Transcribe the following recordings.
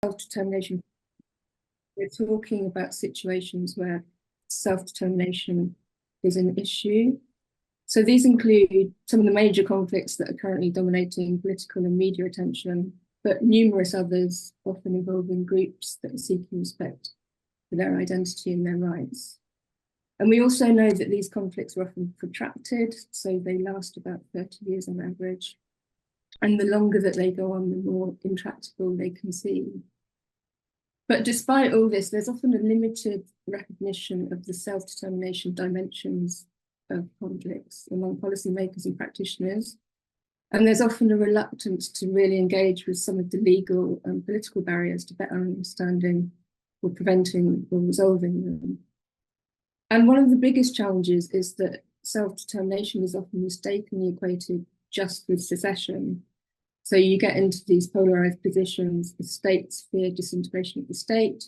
self-determination, we're talking about situations where self-determination is an issue. So these include some of the major conflicts that are currently dominating political and media attention, but numerous others, often involving groups that are seeking respect for their identity and their rights. And we also know that these conflicts are often protracted, so they last about 30 years on average. And the longer that they go on, the more intractable they can seem. But despite all this, there's often a limited recognition of the self-determination dimensions of conflicts among policymakers and practitioners. And there's often a reluctance to really engage with some of the legal and political barriers to better understanding or preventing or resolving them. And one of the biggest challenges is that self-determination is often mistakenly equated just with secession. So you get into these polarized positions. The states fear disintegration of the state.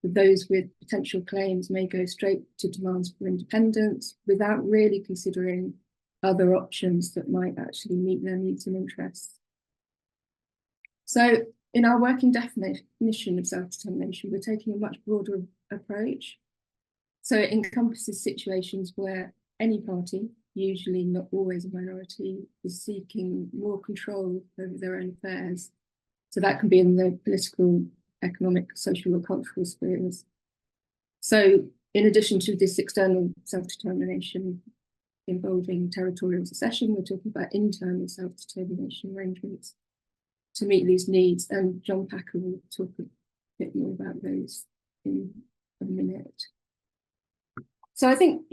Those with potential claims may go straight to demands for independence without really considering other options that might actually meet their needs and interests. So in our working definition of self-determination, we're taking a much broader approach. So it encompasses situations where any party, usually not always a minority, is seeking more control over their own affairs. So that can be in the political, economic, social, or cultural spheres. So in addition to this external self-determination involving territorial secession, we're talking about internal self-determination arrangements to meet these needs. And John Packer will talk a bit more about those in a minute. So I think,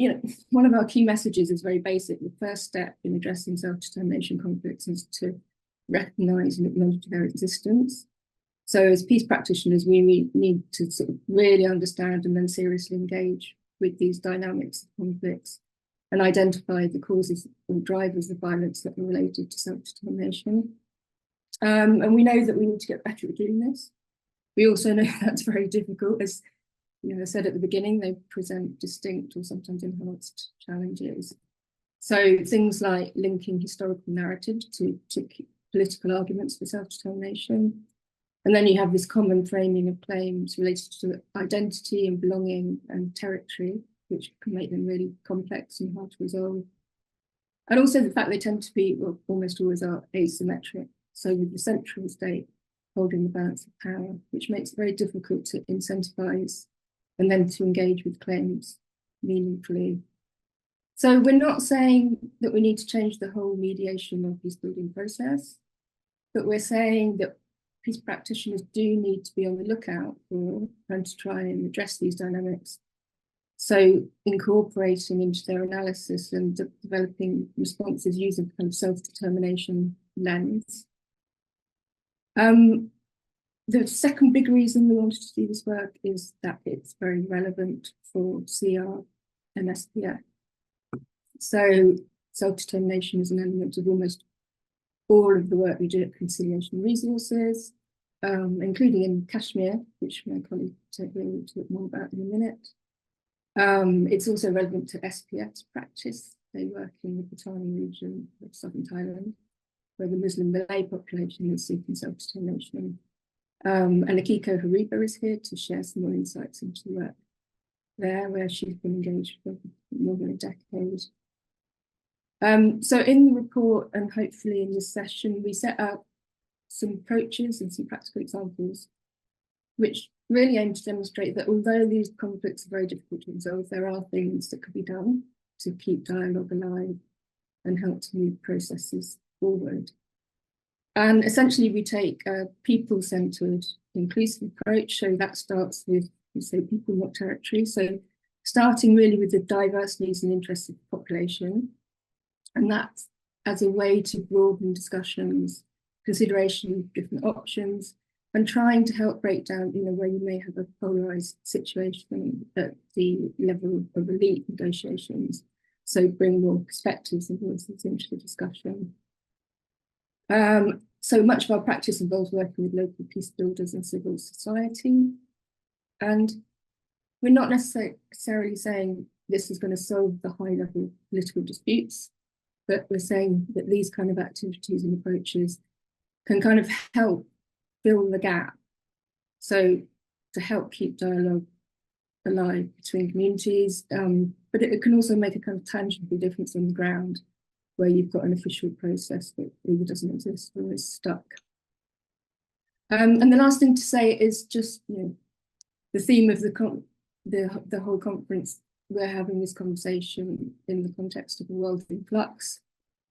one of our key messages is very basic. The first step in addressing self-determination conflicts is to recognise and acknowledge their existence. So as peace practitioners, we need to sort of really understand and then seriously engage with these dynamics of conflicts and identify the causes or drivers of violence that are related to self-determination. And we know that we need to get better at doing this. We also know that's very difficult. As I said at the beginning, they present distinct or sometimes enhanced challenges. So things like linking historical narrative to political arguments for self-determination. And then you have this common framing of claims related to identity and belonging and territory, which can make them really complex and hard to resolve. And also the fact they tend to be, well, almost always are, asymmetric. So with the central state holding the balance of power, which makes it very difficult to incentivize and then to engage with claims meaningfully. So we're not saying that we need to change the whole mediation or peace building process, but we're saying that peace practitioners do need to be on the lookout for and to try and address these dynamics. So incorporating into their analysis and developing responses using kind of self-determination lens. The second big reason we wanted to do this work is that it's very relevant for CR and SPF. So self-determination is an element of almost all of the work we do at Conciliation Resources, including in Kashmir, which my colleague Toby will talk more about in a minute. It's also relevant to SPF's practice. They work in the Patani region of southern Thailand, where the Muslim Malay population is seeking self-determination. And Akiko Hariba is here to share some more insights into the work there, where she's been engaged for more than a decade. So in the report, and hopefully in this session, we set out some approaches and some practical examples, which really aim to demonstrate that although these conflicts are very difficult to resolve, there are things that could be done to keep dialogue alive and help to move processes forward. And essentially, we take a people-centered, inclusive approach. So that starts with, we say, people, not territory. So starting really with the diverse needs and interests of the population. And that's as a way to broaden discussions, consideration of different options, and trying to help break down, where you may have a polarized situation at the level of elite negotiations. So bring more perspectives and voices into the discussion. So much of our practice involves working with local peace builders and civil society. And we're not necessarily saying this is going to solve the high level political disputes, but we're saying that these kind of activities and approaches can kind of help fill the gap So to help keep dialogue alive between communities, but it can also make a kind of tangible difference on the ground where you've got an official process that either doesn't exist or is stuck. And the last thing to say is just, the theme of the whole conference. We're having this conversation in the context of a world in flux.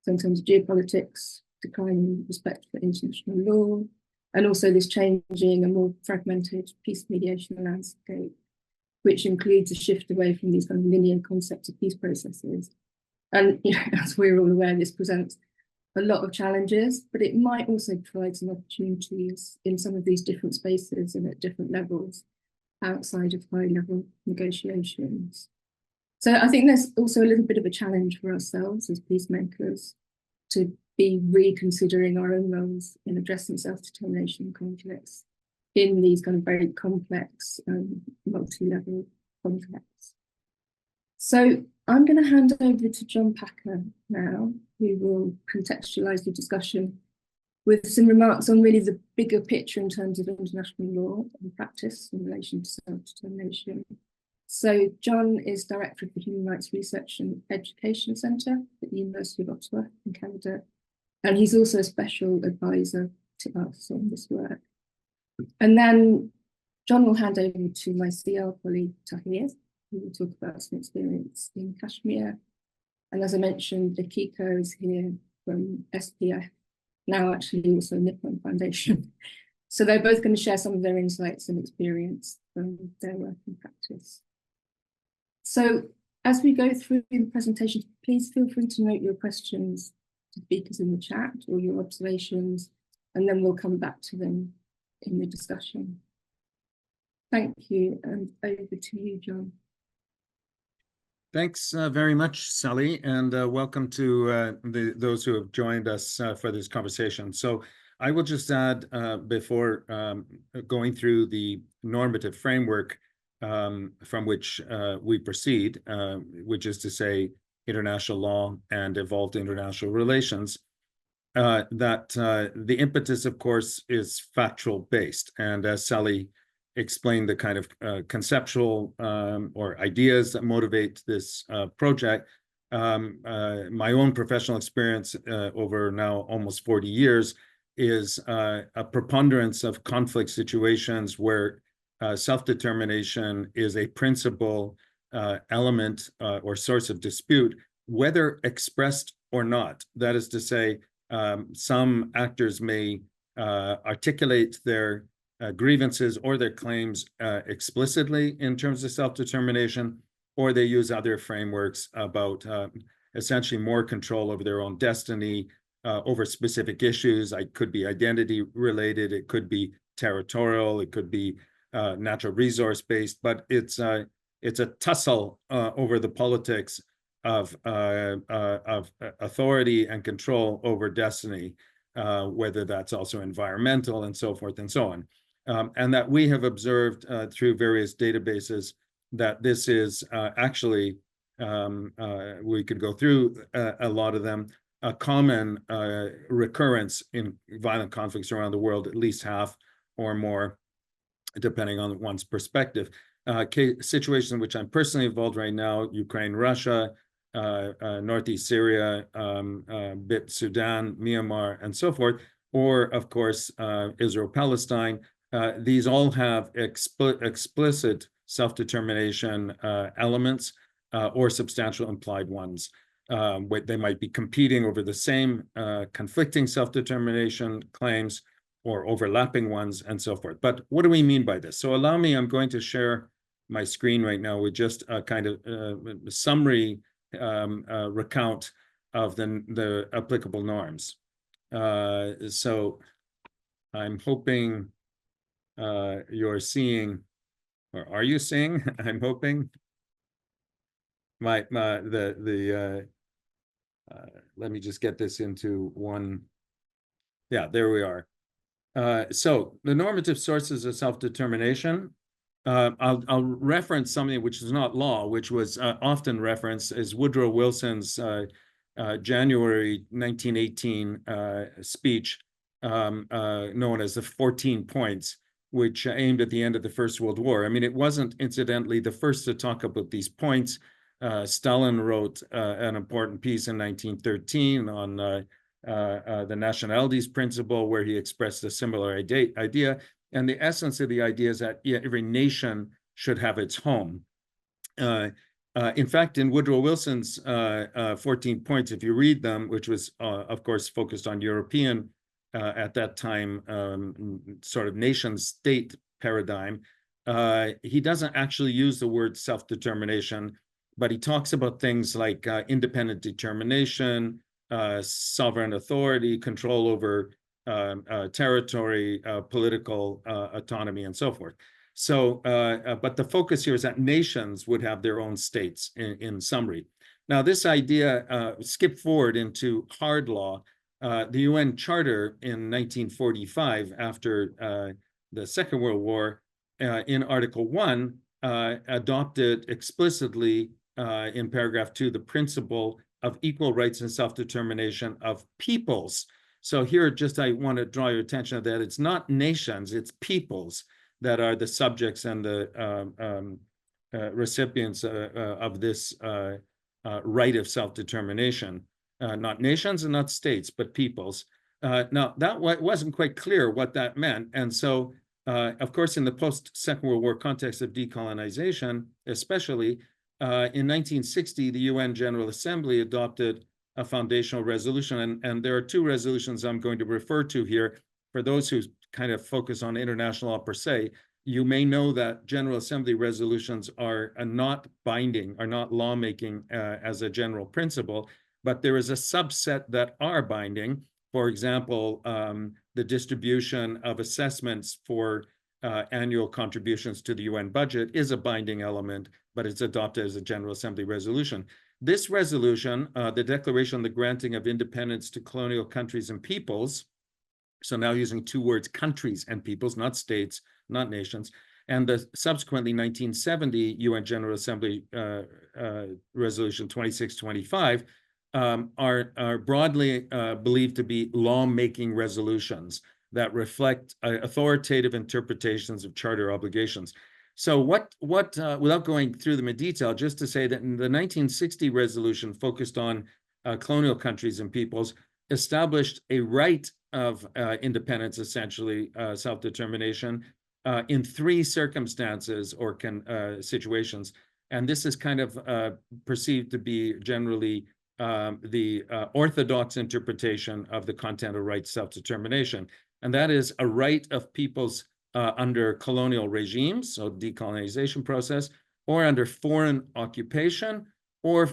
So in terms of geopolitics, declining respect for international law, and also this changing and more fragmented peace mediation landscape, which includes a shift away from these kind of linear concepts of peace processes. And as we're all aware, this presents a lot of challenges, but it might also provide some opportunities in some of these different spaces and at different levels outside of high-level negotiations. So I think there's also a little bit of a challenge for ourselves as peacemakers to be reconsidering our own roles in addressing self-determination conflicts in these kind of very complex, multi-level contexts. So I'm going to hand over to John Packer now, who will contextualise the discussion with some remarks on really the bigger picture in terms of international law and practice in relation to self-determination. So John is Director of the Human Rights Research and Education Centre at the University of Ottawa in Canada, and he's also a special advisor to us on this work. And then John will hand over to my CL colleague Tahir, who will talk about some experience in Kashmir. And as I mentioned, Akiko is here from SPF, now actually also Nippon Foundation. So they're both going to share some of their insights and experience from their work and practice. So as we go through the presentation, please feel free to note your questions to speakers in the chat or your observations, and then we'll come back to them in the discussion. Thank you, and over to you, John. Thanks very much, Sally, and welcome to those who have joined us for this conversation. So I will just add, before going through the normative framework from which we proceed, which is to say international law and evolved international relations, that the impetus, of course, is factual based. And as Sally explained, the kind of conceptual or ideas that motivate this project, my own professional experience over now almost 40 years is a preponderance of conflict situations where self-determination is a principal element or source of dispute, whether expressed or not. That is to say, some actors may articulate their grievances or their claims explicitly in terms of self-determination, or they use other frameworks about essentially more control over their own destiny, over specific issues. It could be identity related, it could be territorial, it could be natural resource based, but it's a tussle over the politics of authority and control over destiny, whether that's also environmental and so forth and so on. And that we have observed through various databases that this is actually, we could go through a lot of them, a common recurrence in violent conflicts around the world, at least half or more, depending on one's perspective. Situations in which I'm personally involved right now: Ukraine, Russia, Northeast Syria, bit Sudan, Myanmar, and so forth, or of course, Israel, Palestine. These all have explicit self-determination elements or substantial implied ones. They might be competing over the same conflicting self-determination claims or overlapping ones and so forth. But what do we mean by this? So allow me, I'm going to share my screen right now with just a kind of summary recount of the applicable norms. So I'm hoping you're seeing, or are you seeing? I'm hoping. Let me just get this into one. Yeah, there we are. So the normative sources of self-determination. I'll reference something which is not law, which was often referenced as Woodrow Wilson's January 1918 speech, known as the 14 points, which aimed at the end of the First World War. I mean, it wasn't incidentally the first to talk about these points. Stalin wrote an important piece in 1913 on the nationalities principle, where he expressed a similar idea. And the essence of the idea is that every nation should have its home. In fact, in Woodrow Wilson's 14 points, if you read them, which was, of course, focused on European, at that time, sort of nation-state paradigm, he doesn't actually use the word self-determination, but he talks about things like independent determination, sovereign authority, control over territory, political autonomy, and so forth. So, but the focus here is that nations would have their own states in summary. Now, this idea, skip forward into hard law. The UN Charter in 1945, after the Second World War, in Article 1, adopted explicitly in paragraph 2 the principle of equal rights and self-determination of peoples. So here, just I want to draw your attention to that. It's not nations, it's peoples that are the subjects and the recipients of this right of self-determination. Not nations and not states, but peoples. Now, that wasn't quite clear what that meant. And so, of course, in the post-Second World War context of decolonization, especially, in 1960, the UN General Assembly adopted a foundational resolution. And there are two resolutions I'm going to refer to here. For those who kind of focus on international law per se, you may know that General Assembly resolutions are not binding, are not lawmaking as a general principle, but there is a subset that are binding. For example, the distribution of assessments for annual contributions to the UN budget is a binding element, but it's adopted as a General Assembly resolution. This resolution, the Declaration on the Granting of Independence to Colonial Countries and Peoples, so now using two words, countries and peoples, not states, not nations, and the subsequently 1970 UN General Assembly Resolution 2625 are broadly believed to be law-making resolutions that reflect authoritative interpretations of charter obligations. So without going through them in detail, just to say that in the 1960 resolution focused on colonial countries and peoples, established a right of independence, essentially self-determination, in three circumstances or situations. And this is kind of perceived to be generally the orthodox interpretation of the content of right self-determination. And that is a right of peoples under colonial regimes, so decolonization process, or under foreign occupation, or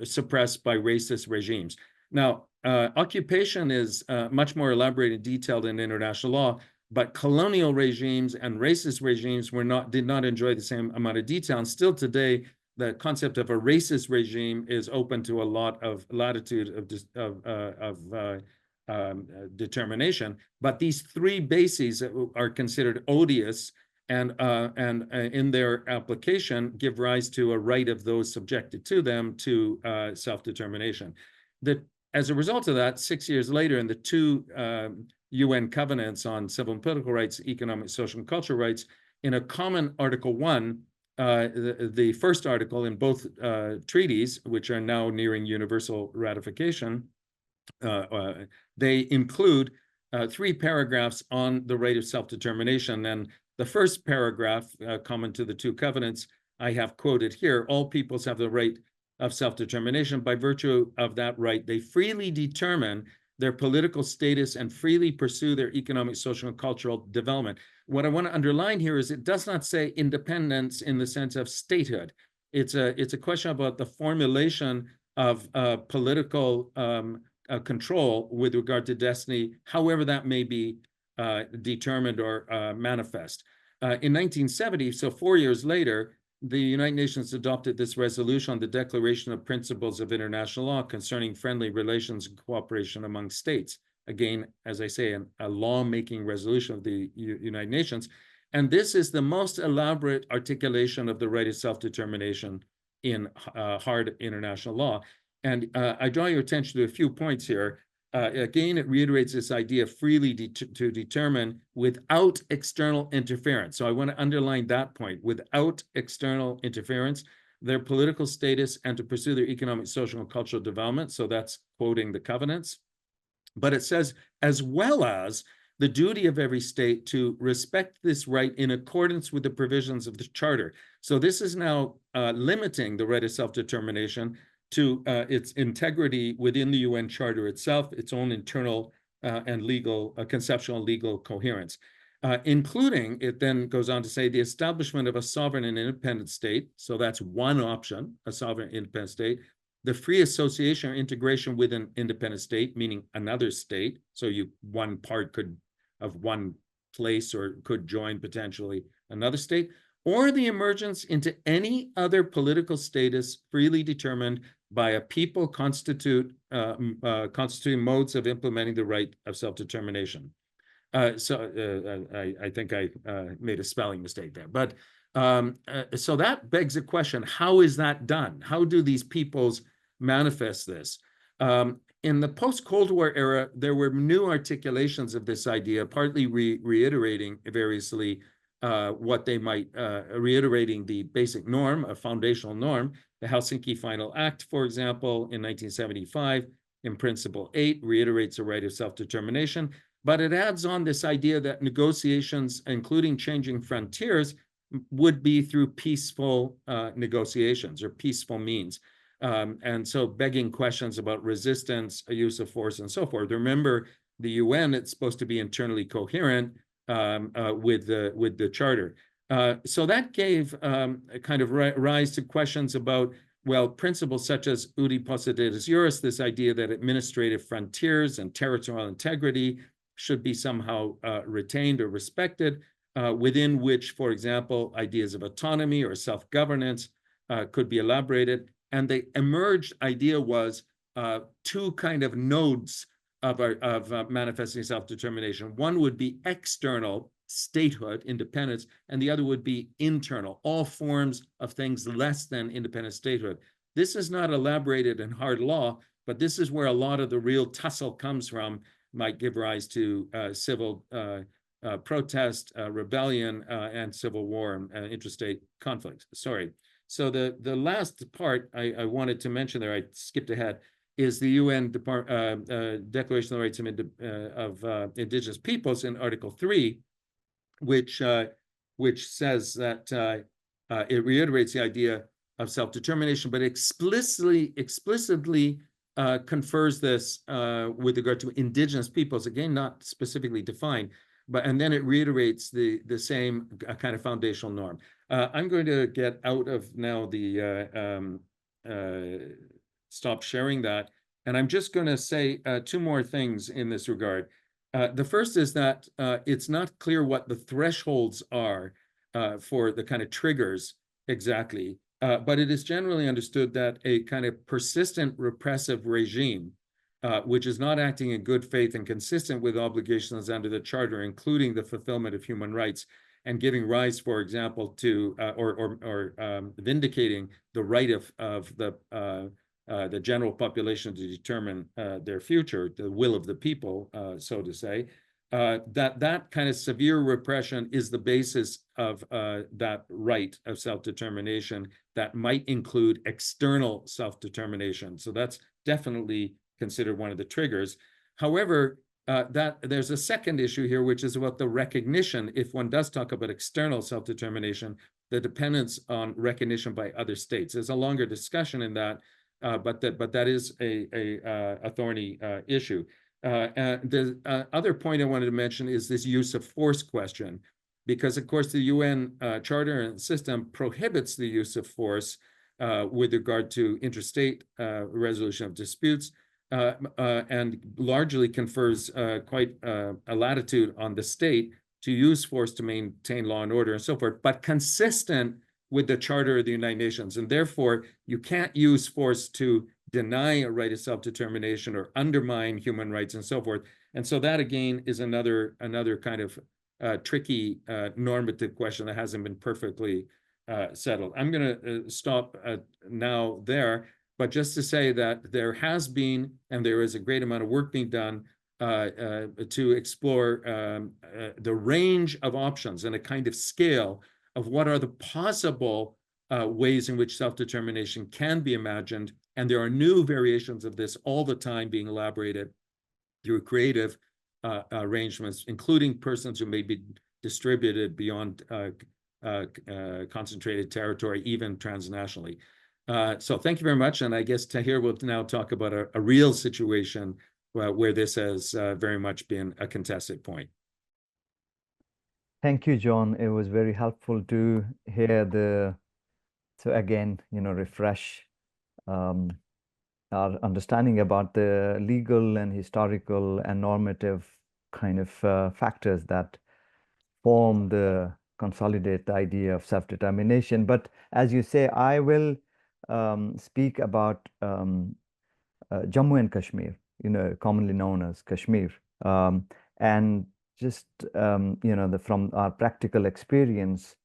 suppressed by racist regimes. Now, occupation is much more elaborate and detailed in international law, but colonial regimes and racist regimes did not enjoy the same amount of detail. And still today, the concept of a racist regime is open to a lot of latitude of determination. But these three bases are considered odious, and in their application give rise to a right of those subjected to them to self-determination. As a result of that, 6 years later, in the two UN covenants on civil and political rights, economic, social, and cultural rights, in a common Article 1, the first article in both treaties, which are now nearing universal ratification, they include 3 paragraphs on the right of self-determination. And the first paragraph, common to the two covenants, I have quoted here: all peoples have the right of self-determination. By virtue of that right, they freely determine their political status and freely pursue their economic, social, and cultural development. What I want to underline here is it does not say independence in the sense of statehood. It's a question about the formulation of political control with regard to destiny, however that may be determined or manifest. In 1970, so 4 years later, the United Nations adopted this resolution on the Declaration of Principles of International Law concerning friendly relations and cooperation among states. Again, as I say, a law-making resolution of the United Nations. And this is the most elaborate articulation of the right of self-determination in hard international law. And I draw your attention to a few points here. Again, it reiterates this idea freely to determine without external interference. So I want to underline that point, without external interference, their political status and to pursue their economic, social, and cultural development. So that's quoting the covenants. But it says, as well as the duty of every state to respect this right in accordance with the provisions of the Charter. So this is now limiting the right of self-determination to its integrity within the UN Charter itself, its own internal and legal, conceptual legal coherence. Including, it then goes on to say, the establishment of a sovereign and independent state. So that's one option, a sovereign independent state. The free association or integration with an independent state, meaning another state. So one part could of one place or could join potentially another state, or the emergence into any other political status freely determined by a people constituting modes of implementing the right of self-determination. I think I made a spelling mistake there. But so that begs the question, how is that done? How do these peoples manifest this? In the post-Cold War era, there were new articulations of this idea, partly reiterating variously what they might, reiterating the basic norm, a foundational norm. The Helsinki Final Act, for example, in 1975, in Principle 8, reiterates the right of self-determination. But it adds on this idea that negotiations, including changing frontiers, would be through peaceful negotiations or peaceful means. And so begging questions about resistance, use of force, and so forth. Remember, the UN, it's supposed to be internally coherent with the Charter. So that gave a kind of rise to questions about, well, principles such as uti possidetis juris, this idea that administrative frontiers and territorial integrity should be somehow retained or respected, within which, for example, ideas of autonomy or self-governance could be elaborated. And the emerged idea was two kind of nodes of manifesting self-determination. One would be external statehood, independence, and the other would be internal, all forms of things less than independent statehood. This is not elaborated in hard law, but this is where a lot of the real tussle comes from, might give rise to civil protest, rebellion, and civil war and interstate conflicts. Sorry. So the last part I wanted to mention there, I skipped ahead, is the UN Declaration of the Rights of Indigenous Peoples in Article 3, which says that it reiterates the idea of self-determination, but explicitly confers this with regard to indigenous peoples, again, not specifically defined, and then it reiterates the same kind of foundational norm. I'm going to get out of now the stop sharing that, and I'm just going to say two more things in this regard. The first is that it's not clear what the thresholds are for the kind of triggers exactly, but it is generally understood that a kind of persistent repressive regime, which is not acting in good faith and consistent with obligations under the Charter, including the fulfillment of human rights, and giving rise, for example, to or vindicating the right of the general population to determine their future, the will of the people, so to say, that kind of severe repression is the basis of that right of self-determination that might include external self-determination. So that's definitely considered one of the triggers. However, that there's a second issue here, which is about the recognition, if one does talk about external self-determination, the dependence on recognition by other states. There's a longer discussion in that, but that is a thorny issue. The other point I wanted to mention is this use of force question, because of course the UN Charter and system prohibits the use of force with regard to interstate resolution of disputes, and largely confers quite a latitude on the state to use force to maintain law and order and so forth, but consistent with the Charter of the United Nations. And therefore, you can't use force to deny a right of self-determination or undermine human rights and so forth. And so that, again, is another kind of tricky normative question that hasn't been perfectly settled. I'm going to stop now there. but just to say that there has been, and there is a great amount of work being done to explore the range of options and a kind of scale of what are the possible ways in which self-determination can be imagined. And there are new variations of this all the time being elaborated through creative arrangements, including persons who may be distributed beyond concentrated territory, even transnationally. So thank you very much. And I guess Tahir will now talk about a real situation where this has very much been a contested point. Thank you, John. It was very helpful to hear so again, refresh our understanding about the legal and historical and normative kind of factors that form the consolidate the idea of self-determination. But as you say, I will speak about Jammu and Kashmir, commonly known as Kashmir. And just, from our practical experience,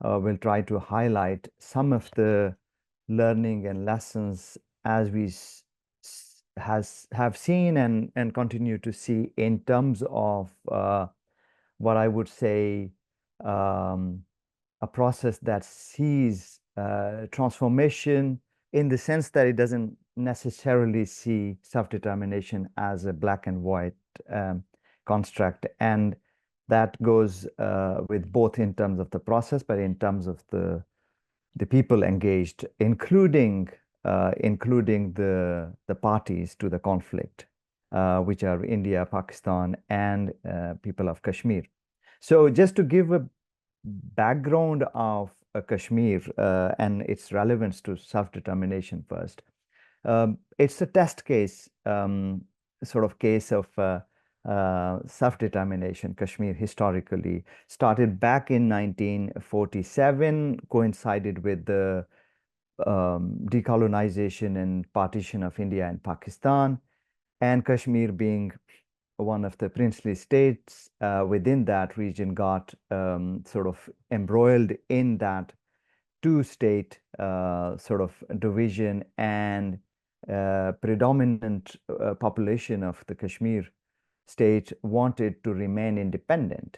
we'll try to highlight some of the learning and lessons as we have seen and continue to see in terms of what I would say a process that sees transformation in the sense that it doesn't necessarily see self-determination as a black and white construct. And that goes with both in terms of the process, but in terms of the people engaged, including the parties to the conflict, which are India, Pakistan, and people of Kashmir. So just to give a background of Kashmir and its relevance to self-determination first. It's a test case, sort of case of self-determination. Kashmir historically started back in 1947, coincided with the decolonization and partition of India and Pakistan, and Kashmir being one of the princely states within that region got sort of embroiled in that two-state sort of division, and predominant population of the Kashmir state wanted to remain independent.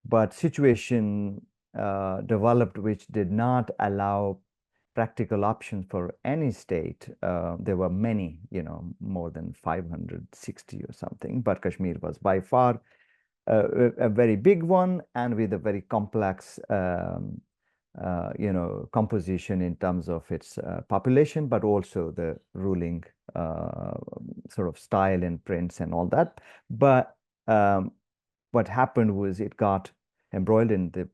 But situation developed which did not allow practical options for any state. There were many, more than 560 or something, but Kashmir was by far a very big one, and with a very complex, composition in terms of its population, but also the ruling sort of style and prince and all that. But what happened was it got embroiled in the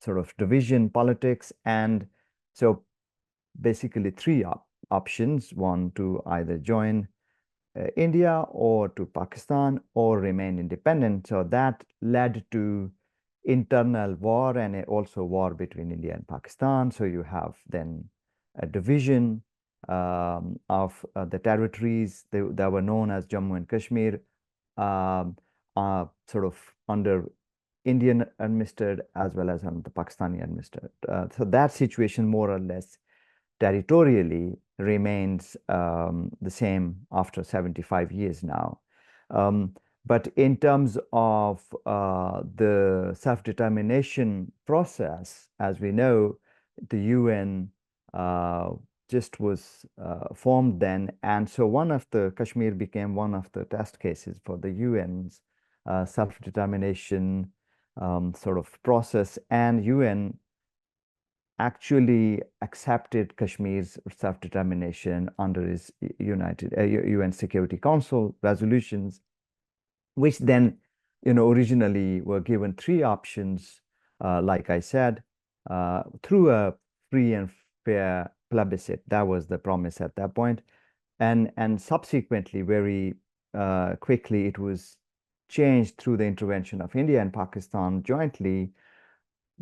sort of division politics, and so basically three options: one, to either join India or to Pakistan or remain independent. So that led to internal war and also war between India and Pakistan. So you have then a division of the territories that were known as Jammu and Kashmir, sort of under Indian administered as well as under the Pakistani administered. So that situation more or less territorially remains the same after 75 years now. But in terms of the self-determination process, as we know, the UN just was formed then. And so Kashmir became one of the test cases for the UN's self-determination sort of process. And UN actually accepted Kashmir's self-determination under its UN Security Council resolutions, which then, originally were given three options, like I said, through a free and fair plebiscite. That was the promise at that point. And subsequently, very quickly, it was changed through the intervention of India and Pakistan jointly,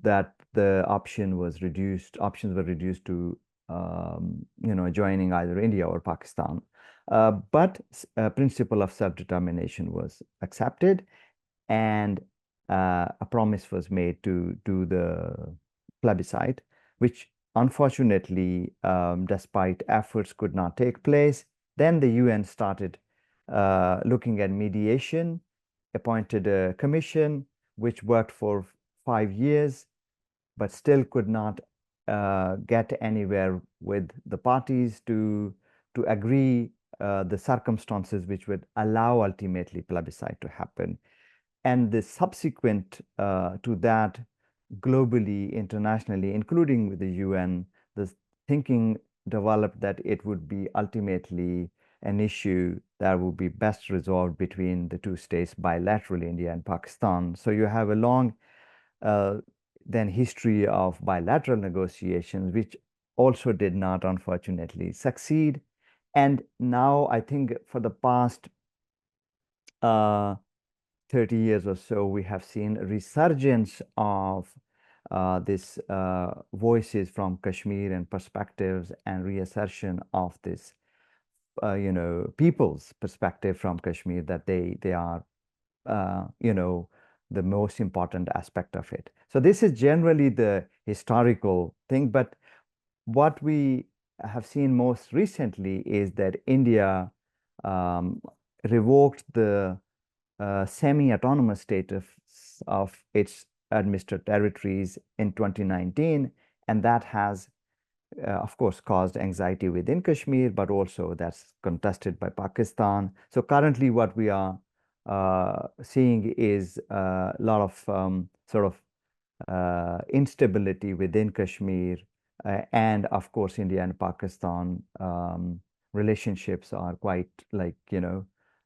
that the options were reduced to, joining either India or Pakistan. But principle of self-determination was accepted, and a promise was made to do the plebiscite, which unfortunately, despite efforts could not take place. Then the UN started looking at mediation, appointed a commission, which worked for 5 years, but still could not get anywhere with the parties to agree the circumstances which would allow ultimately plebiscite to happen. And the subsequent to that, globally, internationally, including with the UN, the thinking developed that it would be ultimately an issue that would be best resolved between the two states bilaterally, India and Pakistan. So you have a long then history of bilateral negotiations, which also did not, unfortunately, succeed. And now I think for the past 30 years or so, we have seen a resurgence of this voices from Kashmir and perspectives and reassertion of this, people's perspective from Kashmir, that they are, the most important aspect of it. So this is generally the historical thing. But what we have seen most recently is that India revoked the semi-autonomous status of its administered territories in 2019, and that has, of course, caused anxiety within Kashmir, but also that's contested by Pakistan. So currently what we are seeing is a lot of sort of instability within Kashmir, and of course India and Pakistan relationships are quite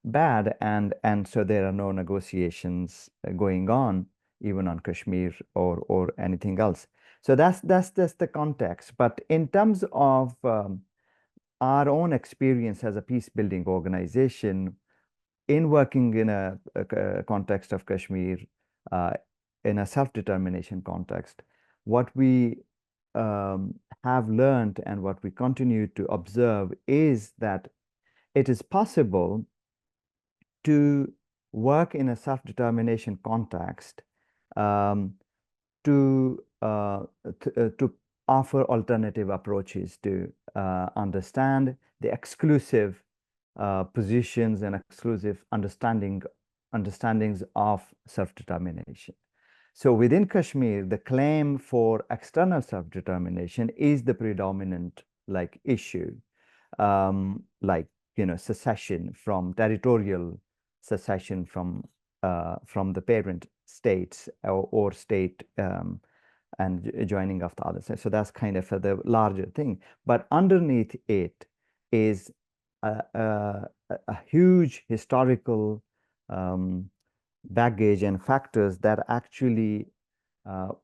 bad, and so there are no negotiations going on even on Kashmir or anything else. So that's the context. But in terms of our own experience as a peace building organization, in working in a context of Kashmir, in a self-determination context, what we have learned and what we continue to observe is that it is possible to work in a self-determination context, to offer alternative approaches to understand the exclusive positions and exclusive understandings of self-determination. So within Kashmir, the claim for external self-determination is the predominant issue, secession from territorial secession from the parent states or state and joining of the other side. So that's kind of the larger thing. But underneath it is a huge historical baggage and factors that actually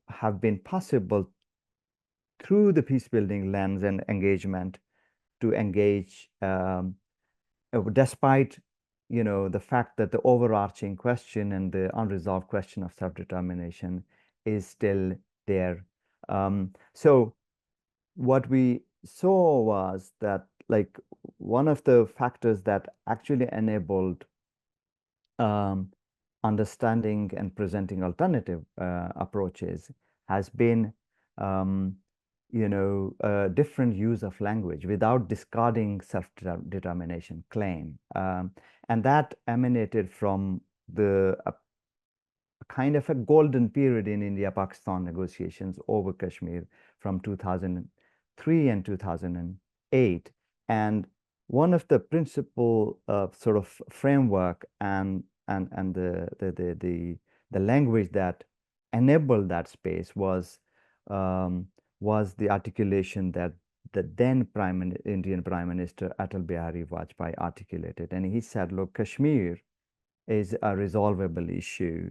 have been possible through the peace building lens and engagement to engage, despite the fact that the overarching question and the unresolved question of self-determination is still there. So what we saw was that one of the factors that actually enabled understanding and presenting alternative approaches has been different use of language without discarding self-determination claim. And that emanated from the kind of a golden period in India-Pakistan negotiations over Kashmir from 2003 and 2008. And one of the principal sort of framework and the language that enabled that space was the articulation that the then Indian Prime Minister Atal Bihari Vajpayee articulated. And he said, look, Kashmir is a resolvable issue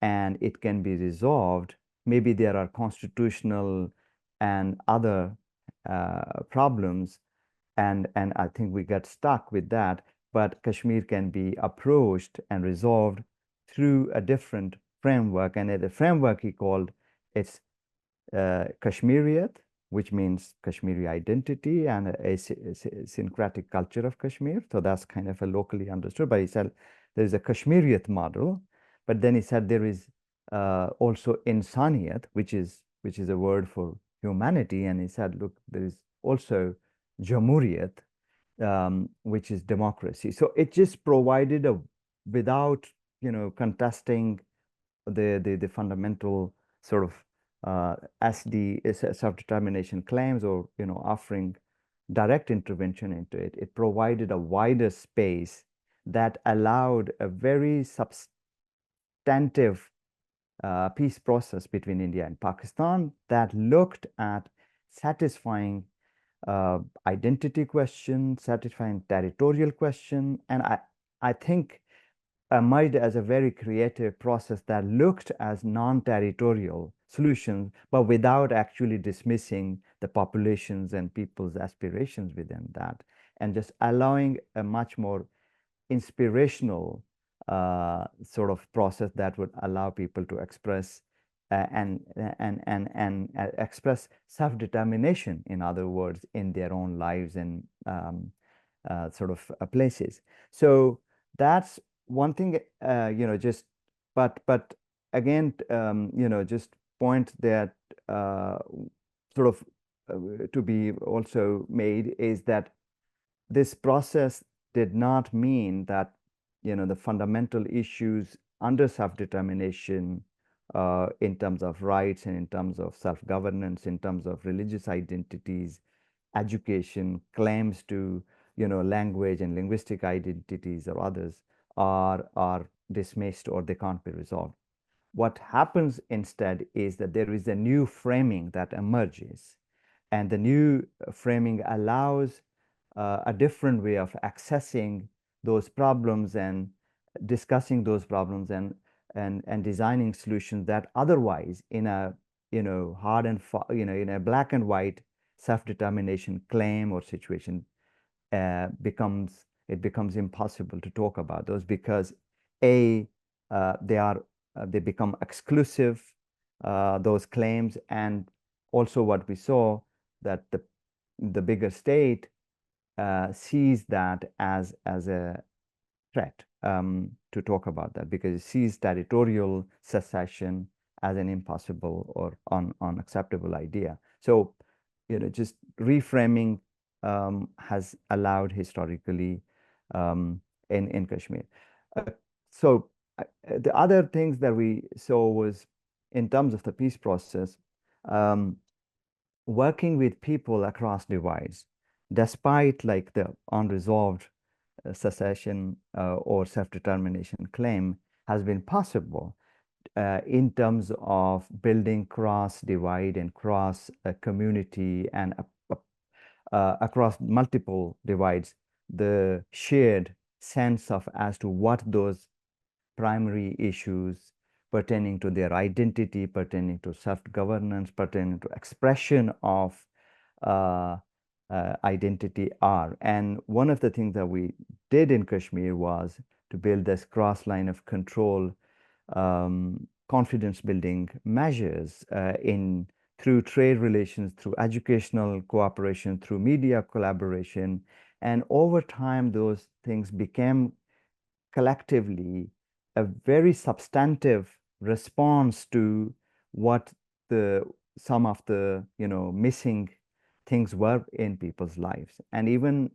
and it can be resolved. Maybe there are constitutional and other problems, and I think we got stuck with that, but Kashmir can be approached and resolved through a different framework. And the framework he called it's Kashmiriyat, which means Kashmiri identity and a syncretic culture of Kashmir. So that's kind of a locally understood. But he said there is a Kashmiriyat model, but then he said there is also Insaniyat, which is a word for humanity, and he said, look, there is also Jamhuriyat, which is democracy. So it just provided without, contesting the fundamental sort of SD self-determination claims, or offering direct intervention into it. It provided a wider space that allowed a very substantive peace process between India and Pakistan that looked at satisfying identity question, satisfying territorial question, and I think emerged as a very creative process that looked as non-territorial solutions, but without actually dismissing the populations and people's aspirations within that, and just allowing a much more inspirational sort of process that would allow people to express and express self-determination, in other words, in their own lives and sort of places. So that's one thing, just, but again, just point that sort of to be also made is that this process did not mean that, the fundamental issues under self-determination in terms of rights and in terms of self-governance, in terms of religious identities, education, claims to, language and linguistic identities or others are dismissed or they can't be resolved. What happens instead is that there is a new framing that emerges, and the new framing allows a different way of accessing those problems and discussing those problems and designing solutions that otherwise in a hard and in a black and white self-determination claim or situation becomes impossible to talk about those, because they become exclusive, those claims, and also what we saw that the bigger state sees that as a threat to talk about that, because it sees territorial secession as an impossible or unacceptable idea. So, just reframing has allowed historically in Kashmir. So the other things that we saw was, in terms of the peace process, working with people across divides, despite like the unresolved secession or self-determination claim, has been possible in terms of building cross divide and cross community and across multiple divides, the shared sense of as to what those primary issues pertaining to their identity, pertaining to self-governance, pertaining to expression of identity are. And one of the things that we did in Kashmir was to build this cross line of control, confidence building measures through trade relations, through educational cooperation, through media collaboration. And over time, those things became collectively a very substantive response to what some of the missing things were in people's lives. And even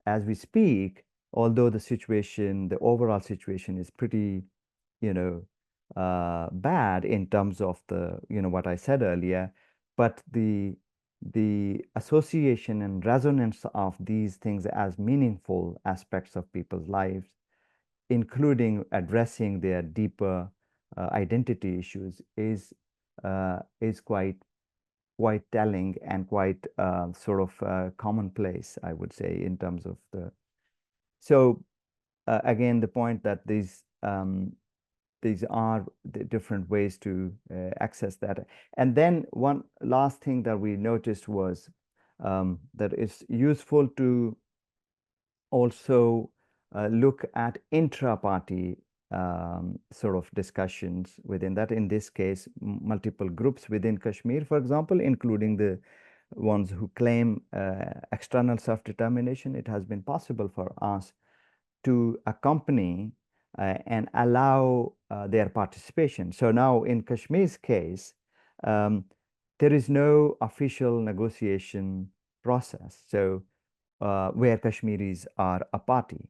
as we speak, although the overall situation is pretty bad in terms of what I said earlier, but the association and resonance of these things as meaningful aspects of people's lives, including addressing their deeper identity issues, is quite telling and quite sort of commonplace, I would say, in terms of the. So again, the point that these are the different ways to access that. And then one last thing that we noticed was that it's useful to also look at intra-party sort of discussions within that. In this case, multiple groups within Kashmir, for example, including the ones who claim external self-determination. It has been possible for us to accompany and allow their participation. So now in Kashmir's case, there is no official negotiation process. So where Kashmiris are a party.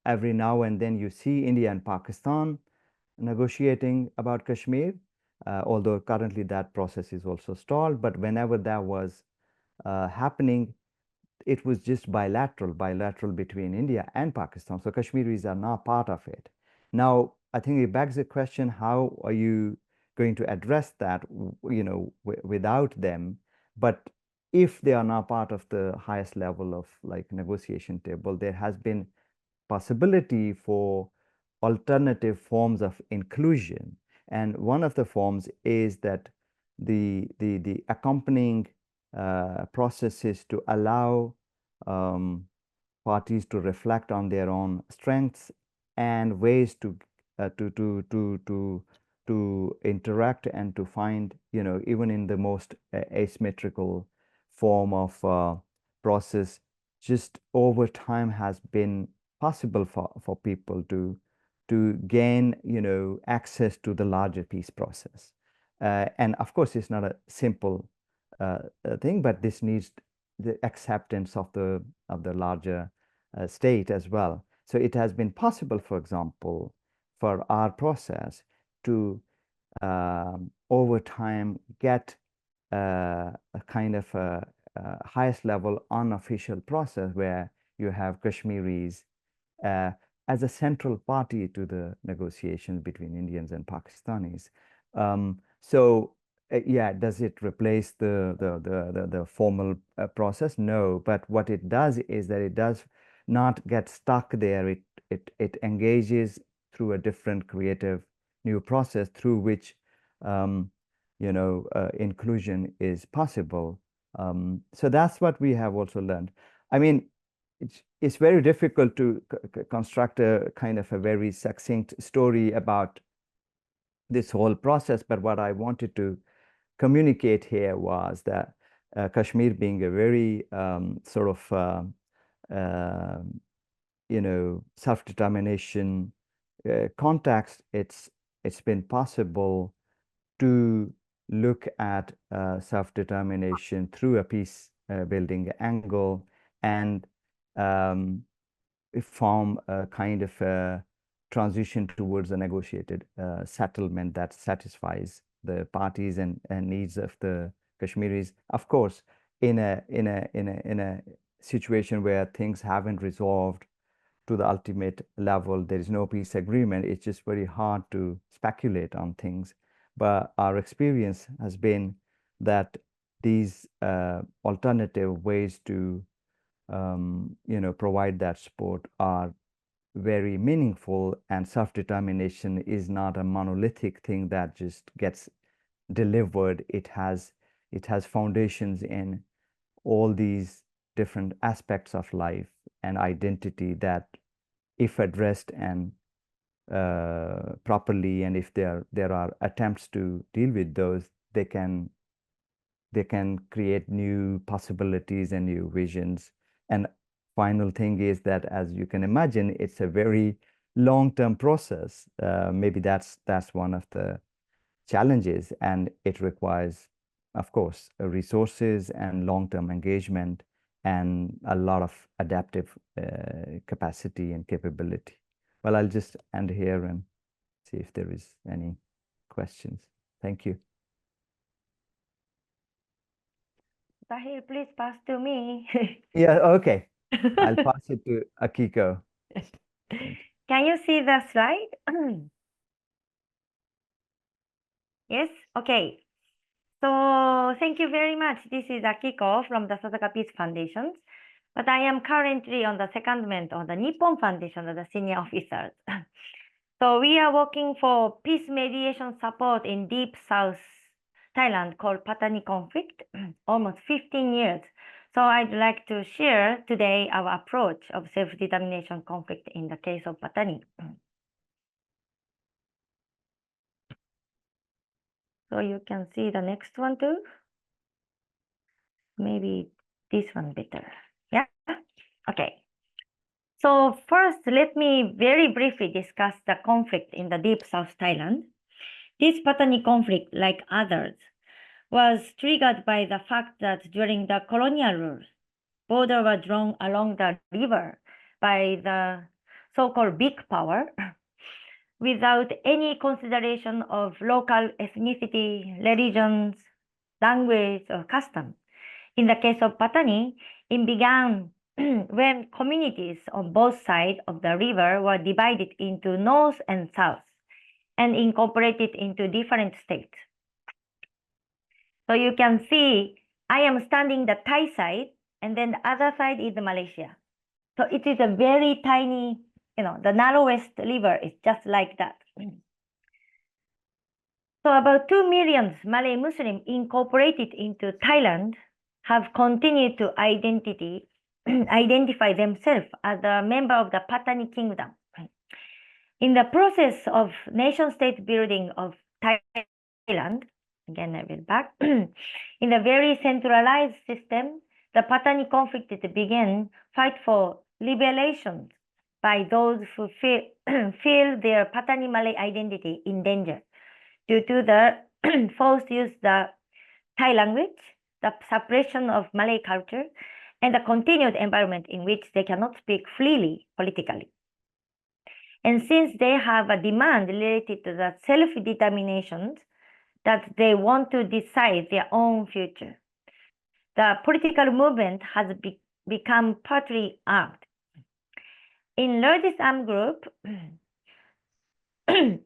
Every now and then you see India and Pakistan negotiating about Kashmir, although currently that process is also stalled. But whenever that was happening, it was just bilateral between India and Pakistan. So Kashmiris are not part of it. Now, I think it begs the question, how are you going to address that, without them? But if they are not part of the highest level of like negotiation table, there has been possibility for alternative forms of inclusion. And one of the forms is that the accompanying processes to allow parties to reflect on their own strengths and ways to interact and to find, even in the most asymmetrical form of process, just over time has been possible for people to gain, access to the larger peace process. And of course, it's not a simple thing, but this needs the acceptance of the larger state as well. So it has been possible, for example, for our process to over time get a kind of a highest level unofficial process where you have Kashmiris as a central party to the negotiations between Indians and Pakistanis. Yeah, does it replace the formal process? No, but what it does is that it does not get stuck there. It engages through a different creative new process through which inclusion is possible. So that's what we have also learned. I mean, it's very difficult to construct a kind of a very succinct story about this whole process, but what I wanted to communicate here was that Kashmir being a very sort of self-determination context, it's been possible to look at self-determination through a peace building angle and form a kind of a transition towards a negotiated settlement that satisfies the parties and needs of the Kashmiris. Of course, in a situation where things haven't resolved to the ultimate level, there is no peace agreement. It's just very hard to speculate on things. But our experience has been that these alternative ways to provide that support are very meaningful, and self-determination is not a monolithic thing that just gets delivered. It has foundations in all these different aspects of life and identity that, if addressed and properly, and if there are attempts to deal with those, they can create new possibilities and new visions. And final thing is that, as you can imagine, it's a very long-term process. Maybe that's one of the challenges, and it requires, of course, resources and long-term engagement and a lot of adaptive capacity and capability. Well, I'll just end here and see if there is any questions. Thank you. Tahir, please pass to me. Yeah, okay. I'll pass it to Akiko. Can you see the slide? Yes, okay. So thank you very much. This is Akiko from the Sasakawa Peace Foundation, but I am currently on the secondment of the Nippon Foundation as a senior officer. So we are working for peace mediation support in Deep South Thailand called Patani conflict, almost 15 years. So I'd like to share today our approach of self-determination conflict in the case of Patani. So you can see the next one too. Maybe this one better. Yeah, okay. So first, let me very briefly discuss the conflict in the Deep South Thailand. This Patani conflict, like others, was triggered by the fact that during the colonial rule, borders were drawn along the river by the so-called big power without any consideration of local ethnicity, religions, language, or custom. In the case of Patani, it began when communities on both sides of the river were divided into north and south and incorporated into different states. So you can see I am standing the Thai side, and then the other side is Malaysia. So it is a very tiny, the narrowest river is just like that. So about 2 million Malay Muslims incorporated into Thailand have continued to identify themselves as a member of the Patani Kingdom. In the process of nation-state building of Thailand, again I will back, in a very centralized system, the Patani conflict began fight for liberation by those who feel their Patani Malay identity in danger due to the forced use of the Thai language, the suppression of Malay culture, and the continued environment in which they cannot speak freely politically. And since they have a demand related to the self-determination that they want to decide their own future, the political movement has become partly armed. In largest armed group, in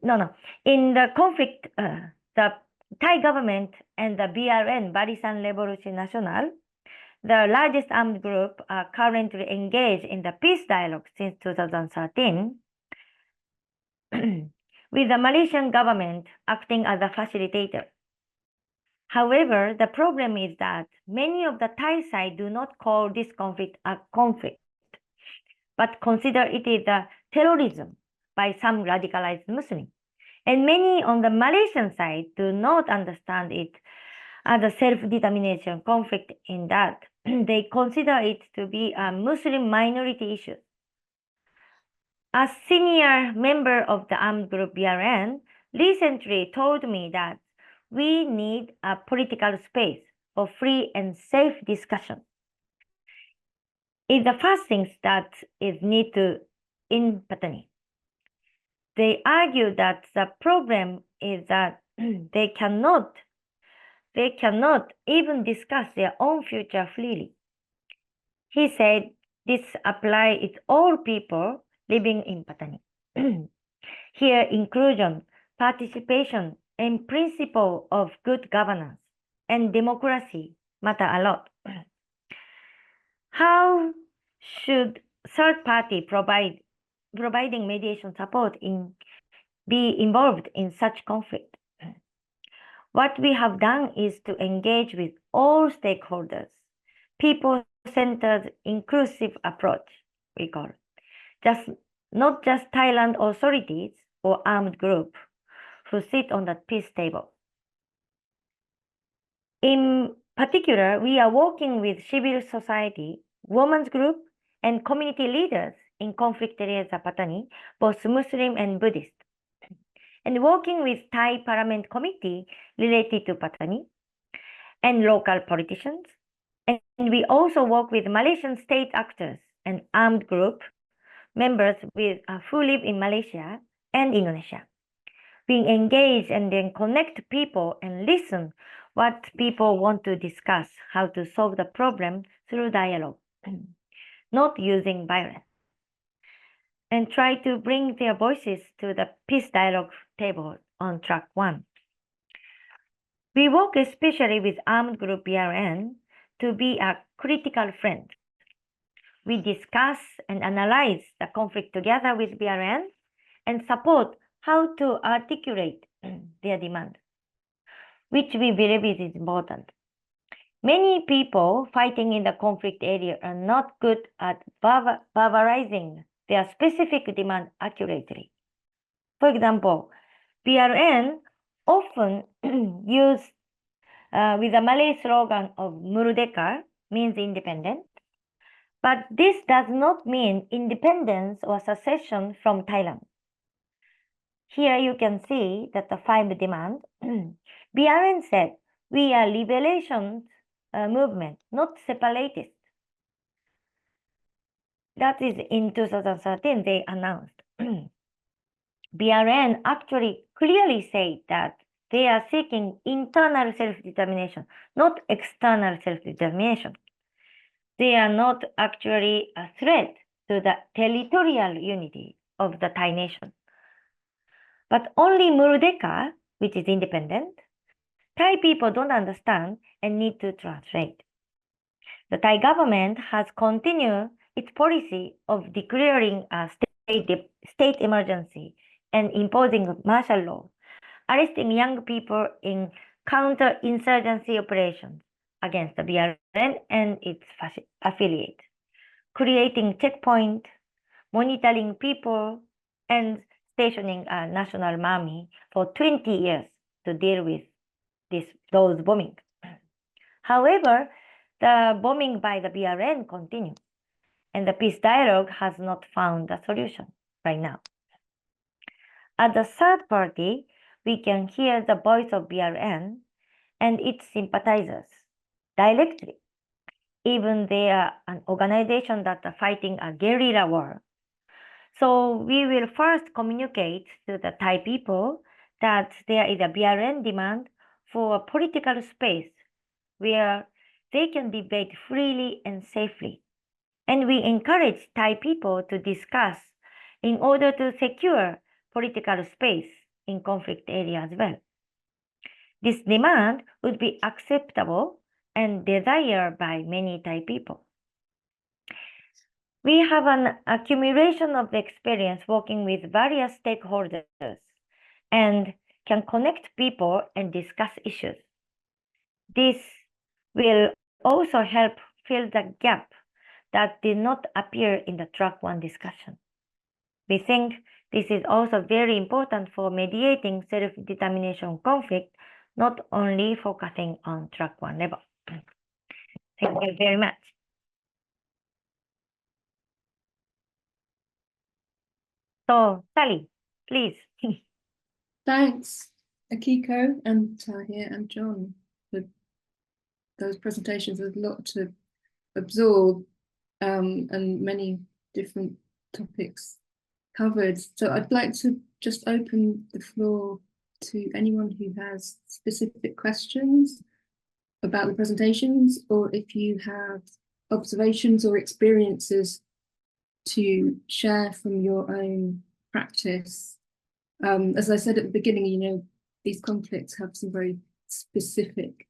the conflict, the Thai government and the BRN, Barisan Revolution Nasional, the largest armed group, are currently engaged in the peace dialogue since 2013, with the Malaysian government acting as a facilitator. However, the problem is that many of the Thai side do not call this conflict a conflict, but consider it is a terrorism by some radicalized Muslims. And many on the Malaysian side do not understand it as a self-determination conflict in that they consider it to be a Muslim minority issue. A senior member of the armed group BRN recently told me that we need a political space for free and safe discussion. It's the first things that is needed in Patani. They argue that the problem is that they cannot even discuss their own future freely. He said this applies to all people living in Patani. Here, inclusion, participation, and principle of good governance and democracy matter a lot. How should third party providing mediation support be involved in such conflict? What we have done is to engage with all stakeholders, people-centered inclusive approach, we call it. Not just Thailand authorities or armed group who sit on the peace table. In particular, we are working with civil society, women's group, and community leaders in conflict areas of Patani, both Muslim and Buddhist, and working with Thai Parliament Committee related to Patani, and local politicians. And we also work with Malaysian state actors and armed group members who live in Malaysia and Indonesia. We engage and then connect people and listen what people want to discuss, how to solve the problem through dialogue, not using violence, and try to bring their voices to the peace dialogue table on track 1. We work especially with armed group BRN to be a critical friend. We discuss and analyze the conflict together with BRN and support how to articulate their demand, which we believe is important. Many people fighting in the conflict area are not good at verbalizing their specific demand accurately. For example, BRN often use with a Malay slogan of Merdeka, means independent, but this does not mean independence or secession from Thailand. Here you can see that the 5 demands. BRN said, we are liberation movement, not separatist. That is in 2013, they announced. BRN actually clearly said that they are seeking internal self-determination, not external self-determination. They are not actually a threat to the territorial unity of the Thai nation. But only Murdeka, which is independent, Thai people don't understand and need to translate. The Thai government has continued its policy of declaring a state emergency and imposing martial law, arresting young people in counter-insurgency operations against the BRN and its affiliates, creating checkpoints, monitoring people, and stationing a national army for 20 years to deal with those bombings. However, the bombing by the BRN continues, and the peace dialogue has not found a solution right now. As a third party, we can hear the voice of BRN and its sympathizers directly, even they are an organization that are fighting a guerrilla war. So we will first communicate to the Thai people that there is a BRN demand for a political space where they can debate freely and safely. And we encourage Thai people to discuss in order to secure political space in conflict area as well. This demand would be acceptable and desired by many Thai people. We have an accumulation of experience working with various stakeholders and can connect people and discuss issues. This will also help fill the gap that did not appear in the track 1 discussion. We think this is also very important for mediating self-determination conflict, not only focusing on track 1 level. Thank you very much. So, Sally, please. Thanks, Akiko and Tahir and John, for those presentations. There's a lot to absorb and many different topics covered. So I'd like to just open the floor to anyone who has specific questions about the presentations, or if you have observations or experiences to share from your own practice. As I said at the beginning, you know, these conflicts have some very specific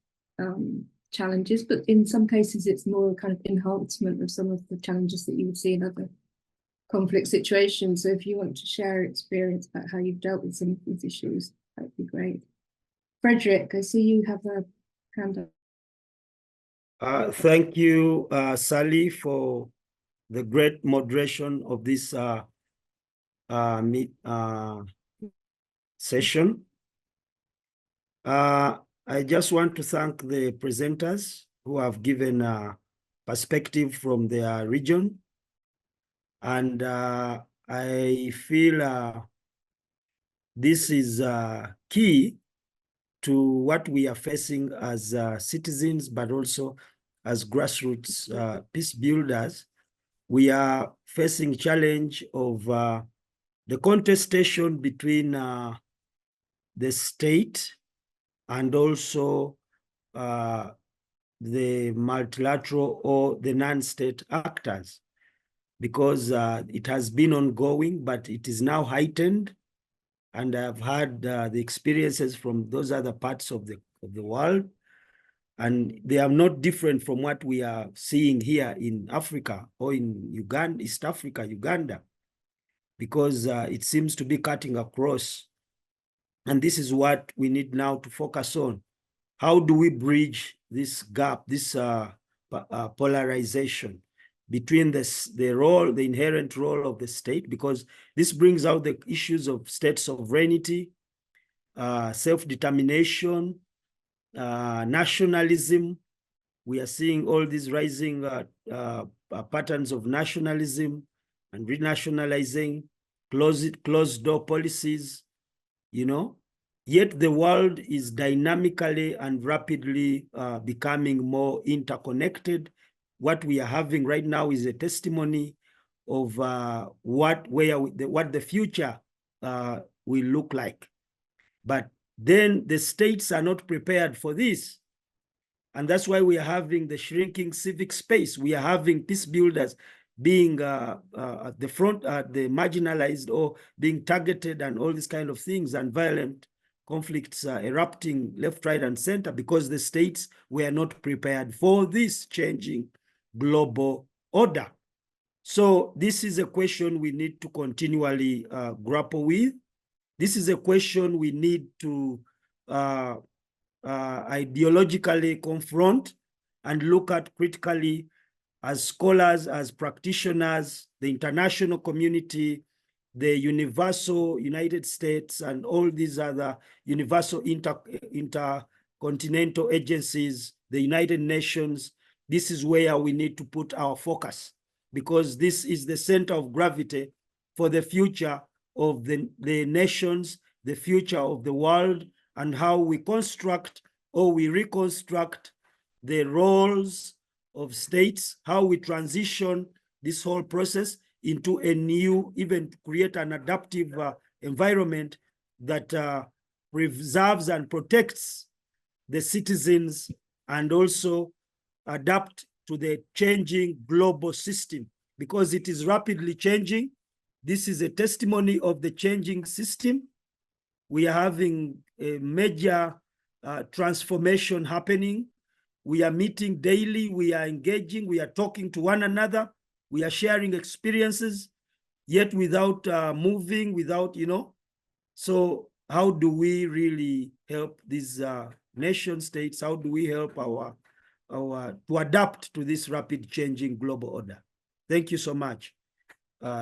challenges, but in some cases it's more a kind of enhancement of some of the challenges that you would see in other conflict situations. So if you want to share experience about how you've dealt with some of these issues, that would be great. Frederick, I see you have a hand up. Thank you, Sally, for the great moderation of this session. I just want to thank the presenters who have given a perspective from their region. And I feel this is key to what we are facing as citizens, but also as grassroots peace builders. We are facing challenge of the contestation between the state and also the multilateral or the non-state actors, because it has been ongoing, but it is now heightened. And I've had the experiences from those other parts of the world, and they are not different from what we are seeing here in Africa or in Uganda, East Africa, Uganda, because it seems to be cutting across. And this is what we need now to focus on. How do we bridge this gap, this polarization between the inherent role of the state, because this brings out the issues of state sovereignty, self-determination, nationalism. We are seeing all these rising patterns of nationalism and renationalizing, closed door policies, you know, yet the world is dynamically and rapidly becoming more interconnected. What we are having right now is a testimony of what the future will look like. But then the states are not prepared for this. And that's why we are having the shrinking civic space. We are having peace builders being at the front, the marginalized or being targeted and all these kind of things, and violent conflicts erupting left, right, and center because the states were not prepared for this changing global order. So this is a question we need to continually grapple with. This is a question we need to ideologically confront and look at critically as scholars, as practitioners, the international community, the universal United States, and all these other universal intercontinental agencies, the United Nations. This is where we need to put our focus, because this is the center of gravity for the future of the nations, the future of the world, and how we construct or we reconstruct the roles of states, how we transition this whole process into a new, even create an adaptive environment that preserves and protects the citizens and also adapt to the changing global system, because it is rapidly changing. This is a testimony of the changing system. We are having a major transformation happening. We are meeting daily, we are engaging, we are talking to one another, we are sharing experiences, yet without moving, without, you know. So how do we really help these nation states? How do we help our to adapt to this rapid changing global order? Thank you so much.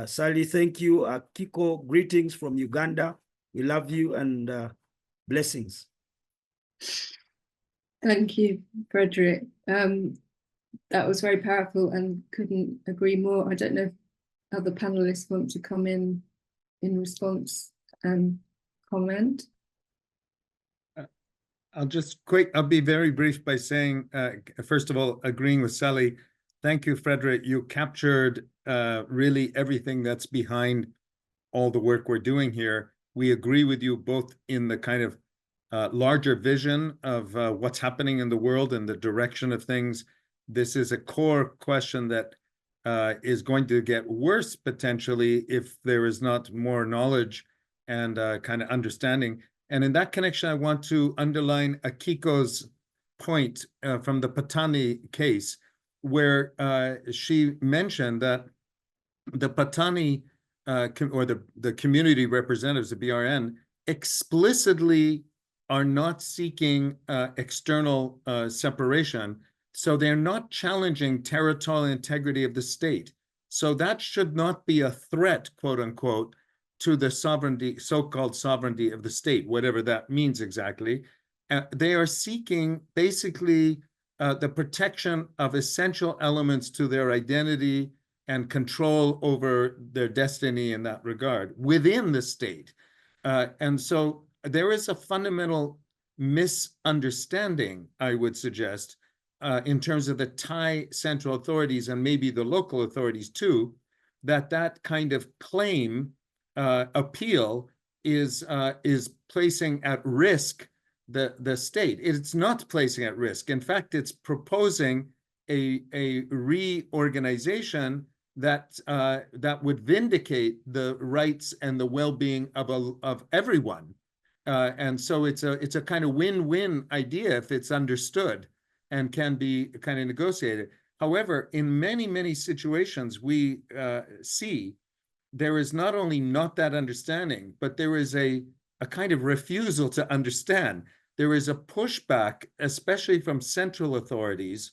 Sally, thank you. Kiko, greetings from Uganda. We love you, and blessings. Thank you, Frederick. That was very powerful and couldn't agree more. I don't know if other panelists want to come in response and comment. I'll be very brief by saying, first of all, agreeing with Sally. Thank you, Frederick. You captured really everything that's behind all the work we're doing here. We agree with you both in the kind of larger vision of what's happening in the world and the direction of things. This is a core question that is going to get worse potentially if there is not more knowledge and kind of understanding. And in that connection, I want to underline Akiko's point from the Patani case, where she mentioned that the Patani or the community representatives, the BRN, explicitly are not seeking external separation. So they're not challenging territorial integrity of the state. So that should not be a threat, quote unquote, to the sovereignty, so-called sovereignty of the state, whatever that means exactly. They are seeking basically the protection of essential elements to their identity and control over their destiny in that regard within the state. And so there is a fundamental misunderstanding, I would suggest, in terms of the Thai central authorities and maybe the local authorities too, that kind of claim appeal is placing at risk the state. It's not placing at risk. In fact, it's proposing a reorganization that would vindicate the rights and the well-being of everyone. And so it's a kind of win-win idea if it's understood and can be kind of negotiated. However, in many, many situations, we see there is not only not that understanding, but there is a kind of refusal to understand. There is a pushback, especially from central authorities,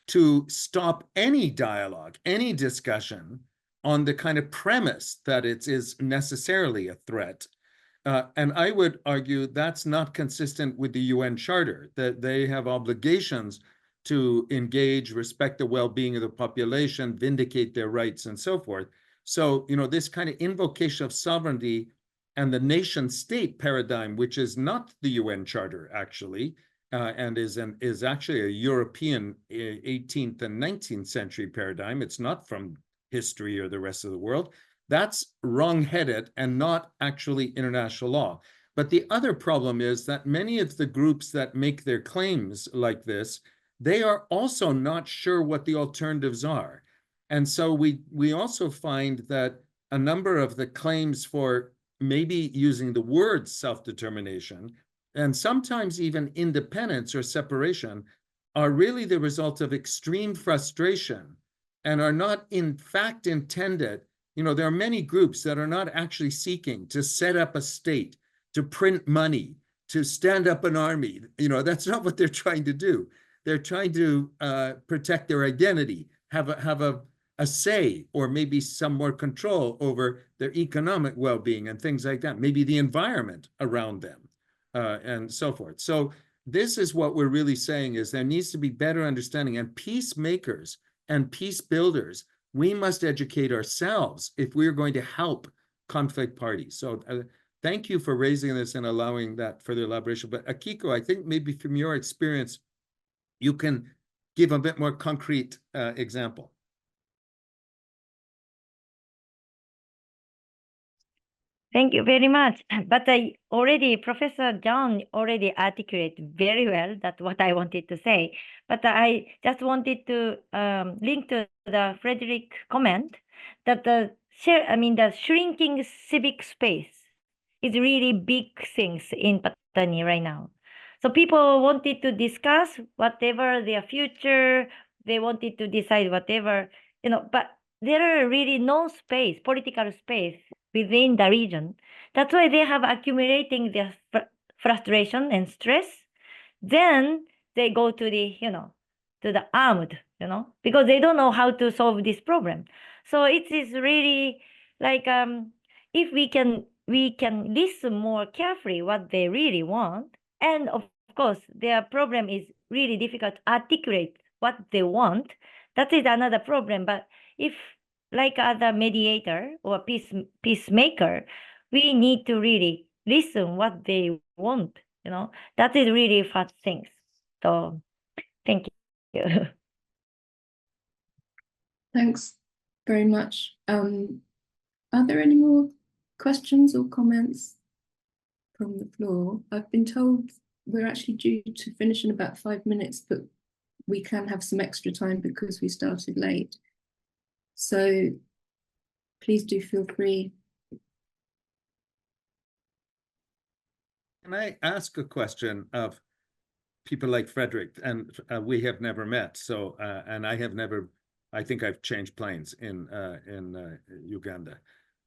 to stop any dialogue, any discussion on the kind of premise that it is necessarily a threat. And I would argue that's not consistent with the UN Charter, that they have obligations to engage, respect the well-being of the population, vindicate their rights, and so forth. So, you know, this kind of invocation of sovereignty and the nation state paradigm, which is not the UN Charter actually, and is actually a European 18th and 19th century paradigm. It's not from history or the rest of the world. That's wrong-headed and not actually international law. But the other problem is that many of the groups that make their claims like this, they are also not sure what the alternatives are. And so we also find that a number of the claims for maybe using the word self-determination and sometimes even independence or separation are really the result of extreme frustration and are not in fact intended. You know, there are many groups that are not actually seeking to set up a state, to print money, to stand up an army. You know, that's not what they're trying to do. They're trying to protect their identity, have a say, or maybe some more control over their economic well-being and things like that, maybe the environment around them, and so forth. So this is what we're really saying, is there needs to be better understanding, and peacemakers and peace builders, we must educate ourselves if we're going to help conflict parties. So thank you for raising this and allowing that further elaboration. But Akiko, I think maybe from your experience, you can give a bit more concrete example. Thank you very much. But Professor John already articulated very well that's what I wanted to say. But I just wanted to link to the Frederick comment that the shrinking civic space is really big things in Patani right now. So people wanted to discuss whatever their future, they wanted to decide whatever, but there are really no space, political space within the region. That's why they have accumulating their frustration and stress. Then they go to the, to the armed, because they don't know how to solve this problem. So it is really like, if we can listen more carefully what they really want. And of course, their problem is really difficult to articulate what they want. That is another problem. But if, like other mediator or peacemaker, we need to really listen what they want. That is really fast things. So thank you. Thanks very much. Are there any more questions or comments from the floor? I've been told we're actually due to finish in about 5 minutes, but we can have some extra time because we started late. So please do feel free. Can I ask a question of people like Frederick? And we have never met, so and I think I've changed planes in Uganda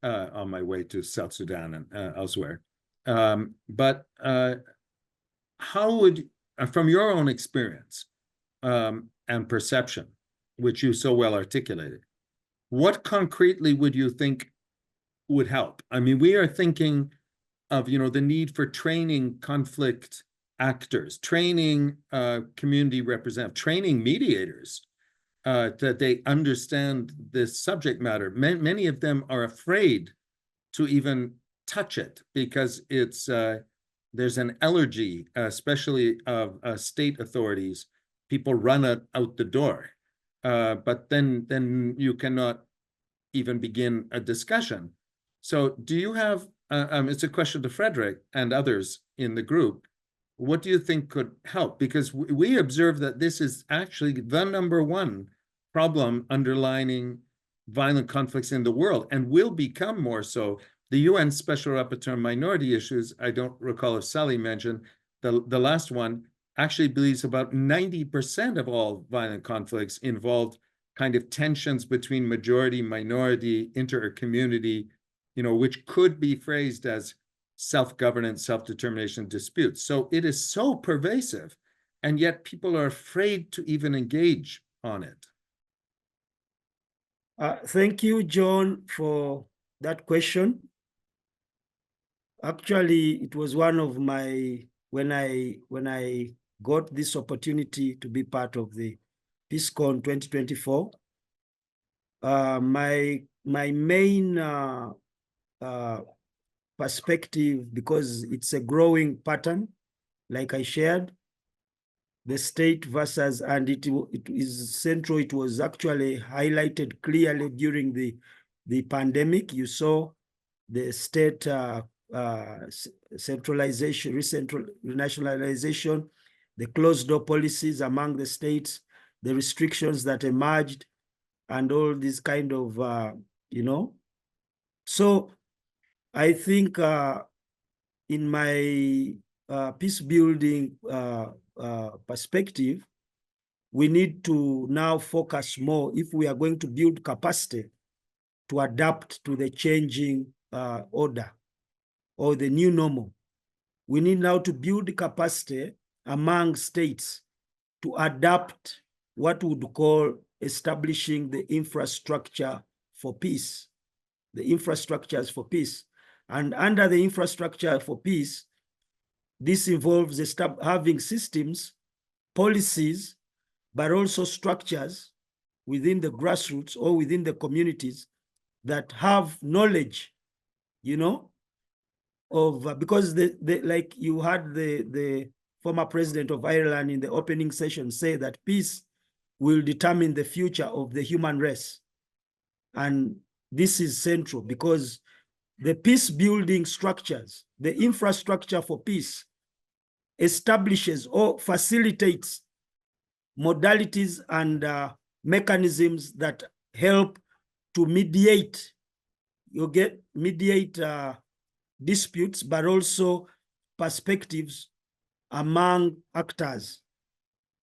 on my way to South Sudan and elsewhere. But how would, from your own experience and perception, which you so well articulated, what concretely would you think would help? I mean, we are thinking of, the need for training conflict actors, training community representatives, training mediators, that they understand this subject matter. Many of them are afraid to even touch it because it's there's an allergy, especially of state authorities. People run out the door, but then you cannot even begin a discussion. So do you have, it's a question to Frederick and others in the group, what do you think could help? Because we observe that this is actually the #1 problem underlining violent conflicts in the world and will become more so. The UN Special Rapporteur on Minority Issues, I don't recall if Sally mentioned, the last one actually believes about 90% of all violent conflicts involved kind of tensions between majority, minority, inter-community, which could be phrased as self-governance, self-determination disputes. So it is so pervasive, and yet people are afraid to even engage on it. Thank you, John, for that question. Actually, it was one of my, when I got this opportunity to be part of the PeaceCon 2024, my main perspective, because it's a growing pattern, like I shared, the state versus, and it is central. It was actually highlighted clearly during the pandemic. You saw the state centralization, renationalization, the closed door policies among the states, the restrictions that emerged, and all these kind of, you know. So I think in my peace building perspective, we need to now focus more, if we are going to build capacity to adapt to the changing order or the new normal. We need now to build capacity among states to adapt what we would call establishing the infrastructure for peace, the infrastructures for peace. And under the infrastructure for peace, this involves having systems, policies, but also structures within the grassroots or within the communities that have knowledge, you know, of, because like you had the former president of Ireland in the opening session say that peace will determine the future of the human race. And this is central, because the peace building structures, the infrastructure for peace, establishes or facilitates modalities and mechanisms that help to mediate, mediate disputes, but also perspectives among actors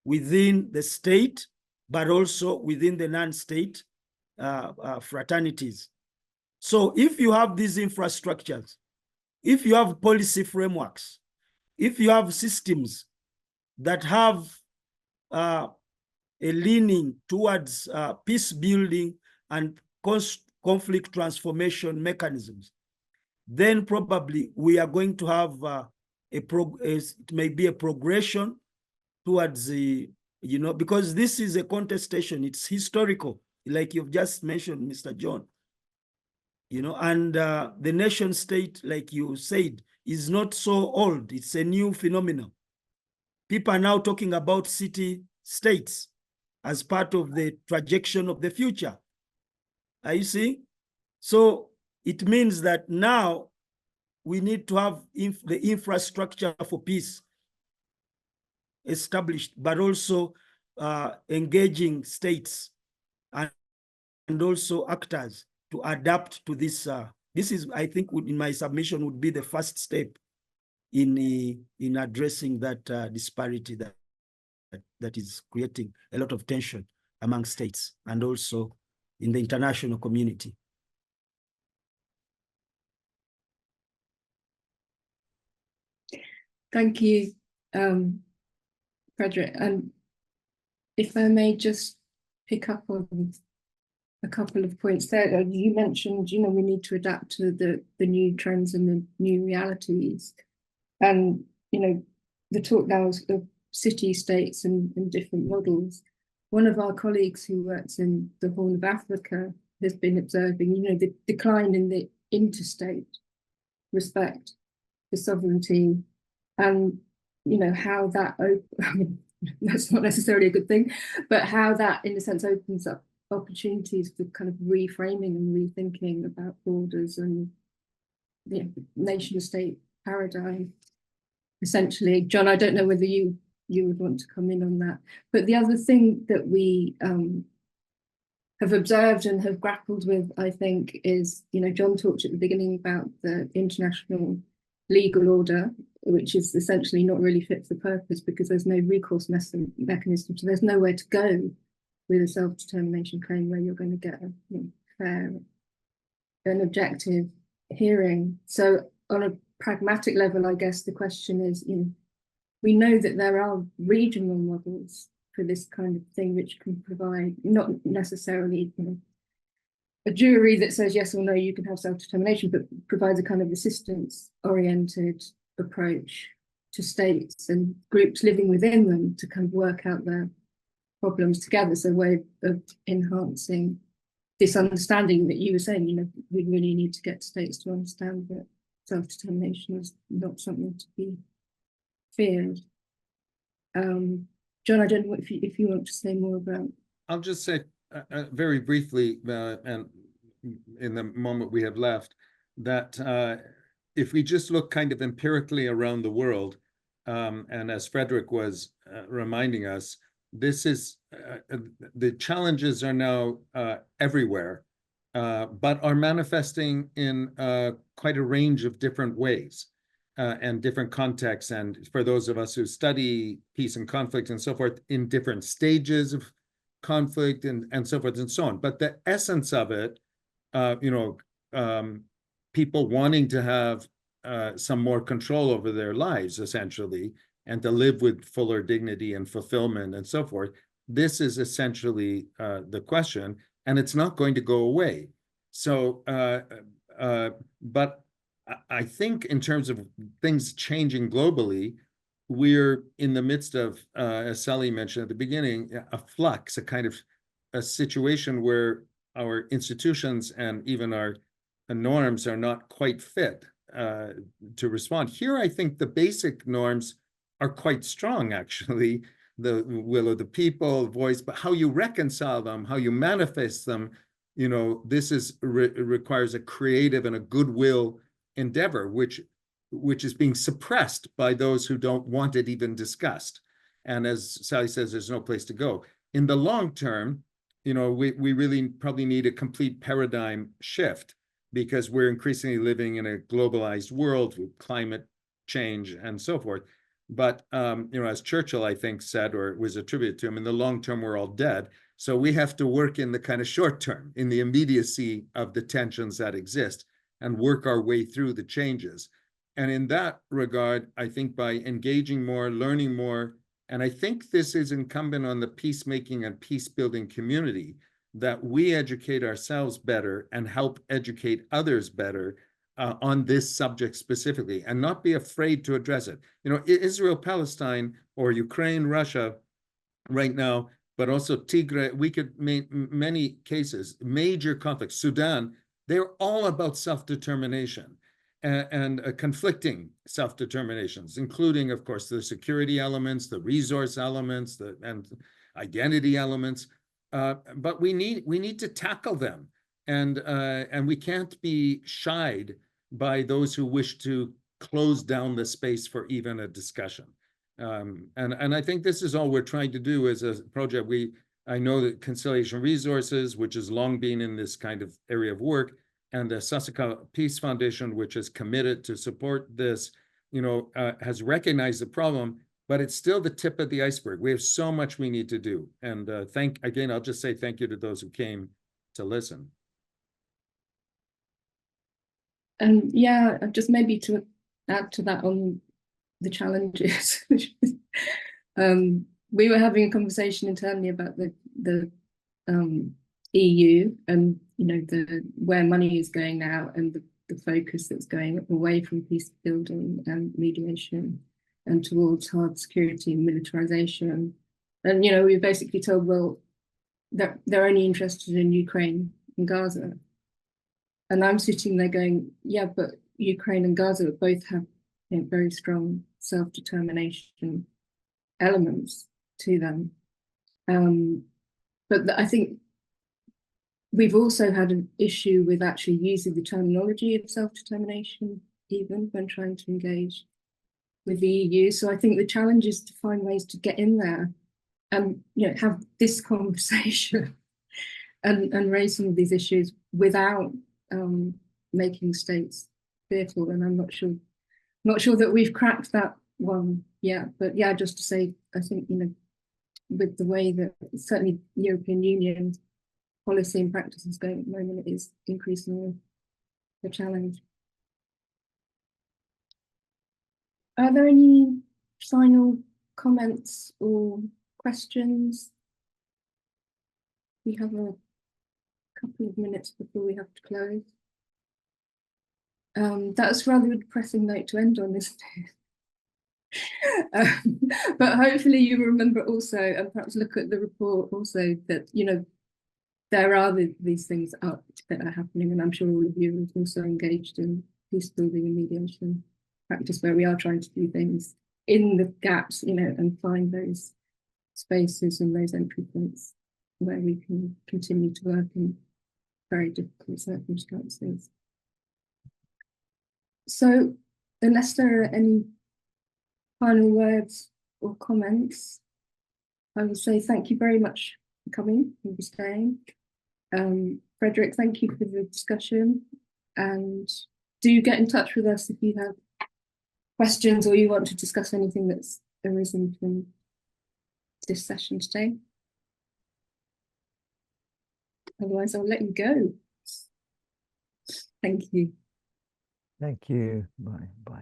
within the state, but also within the non-state fraternities. So if you have these infrastructures, if you have policy frameworks, if you have systems that have a leaning towards peace building and conflict transformation mechanisms, then probably we are going to have it may be a progression towards the, you know, because this is a contestation, it's historical, like you've just mentioned, Mr. John, you know, and the nation state, like you said, is not so old. It's a new phenomenon. People are now talking about city states as part of the trajectory of the future. Are you seeing? So it means that now we need to have the infrastructure for peace established, but also engaging states and also actors to adapt to this. This is, I think, in my submission, would be the first step in addressing that disparity that is creating a lot of tension among states and also in the international community. Thank you, Frederick. And if I may just pick up on a couple of points there. You mentioned, you know, we need to adapt to the new trends and the new realities. And, you know, the talk now is of city states and different models. One of our colleagues who works in the Horn of Africa has been observing, you know, the decline in the interstate respect for sovereignty, and, you know, how that, I mean, that's not necessarily a good thing, but how that, in a sense, opens up opportunities for kind of reframing and rethinking about borders and the nation-state paradigm. Essentially, John, I don't know whether you would want to come in on that, but the other thing that we have observed and have grappled with, I think, is, you know, John talked at the beginning about the international legal order, which is essentially not really fit for purpose because there's no recourse mechanism, so there's nowhere to go with a self-determination claim where you're going to get a, you know, fair and objective hearing. So on a pragmatic level, I guess the question is, you know, we know that there are regional models for this kind of thing which can provide, not necessarily, you know, a jury that says yes or no, you can have self-determination, but provides a kind of assistance-oriented approach to states and groups living within them to kind of work out their problems together. So a way of enhancing this understanding that you were saying, you know, we really need to get states to understand that self-determination is not something to be feared. John, I don't know if you want to say more about. I'll just say very briefly, and in the moment we have left, that if we just look kind of empirically around the world, and as Frederick was reminding us, this is the challenges are now everywhere, but are manifesting in quite a range of different ways and different contexts. And for those of us who study peace and conflict and so forth, in different stages of conflict and so forth and so on. But the essence of it, people wanting to have some more control over their lives, essentially, and to live with fuller dignity and fulfillment and so forth. This is essentially the question, and it's not going to go away. So, but I think in terms of things changing globally, we're in the midst of, as Sally mentioned at the beginning, a flux, a kind of a situation where our institutions and even our norms are not quite fit to respond. Here, I think the basic norms are quite strong, actually. The will of the people, voice, but how you reconcile them, how you manifest them, this is requires a creative and a goodwill endeavor, which is being suppressed by those who don't want it even discussed. And as Sally says, there's no place to go. In the long term, we really probably need a complete paradigm shift, because we're increasingly living in a globalized world with climate change and so forth. But, as Churchill, I think, said, or it was attributed to him, in the long term, we're all dead. So we have to work in the kind of short term, in the immediacy of the tensions that exist, and work our way through the changes. And in that regard, I think by engaging more, learning more, and I think this is incumbent on the peacemaking and peace-building community, that we educate ourselves better and help educate others better on this subject specifically, and not be afraid to address it. Israel, Palestine, or Ukraine, Russia right now, but also Tigray, we could make many cases, major conflicts, Sudan, they're all about self-determination and conflicting self-determinations, including, of course, the security elements, the resource elements, and identity elements. But we need to tackle them, and we can't be shied by those who wish to close down the space for even a discussion. And I think this is all we're trying to do as a project. I know that Conciliation Resources, which has long been in this kind of area of work, and the Sasakawa Peace Foundation, which is committed to support this, has recognized the problem, but it's still the tip of the iceberg. We have so much we need to do. And again, I'll just say thank you to those who came to listen. And yeah, just maybe to add to that on the challenges, we were having a conversation internally about the EU and where money is going now, and the focus that's going away from peace building and mediation and towards hard security and militarization. And we were basically told, well, that they're only interested in Ukraine and Gaza. And I'm sitting there going, yeah, but Ukraine and Gaza both have very strong self-determination elements to them. But I think we've also had an issue with actually using the terminology of self-determination, even when trying to engage with the EU. So I think the challenge is to find ways to get in there and have this conversation and raise some of these issues without making states fearful. And I'm not sure that we've cracked that one yet. But yeah, just to say, I think with the way that certainly European Union policy and practice is going at the moment, it is increasingly a challenge. Are there any final comments or questions? We have a couple of minutes before we have to close. That's rather a depressing note to end on, isn't it? But hopefully you remember also, and perhaps look at the report also, that there are these things that are happening, and I'm sure all of you have also engaged in peace building and mediation practice, where we are trying to do things in the gaps, you know, and find those spaces and those entry points where we can continue to work in very difficult circumstances. So, unless there are any final words or comments, I will say thank you very much for coming and for staying. Frederick, thank you for the discussion, and do get in touch with us if you have questions or you want to discuss anything that's arisen from this session today. Otherwise, I'll let you go. Thank you. Thank you. Bye. Bye.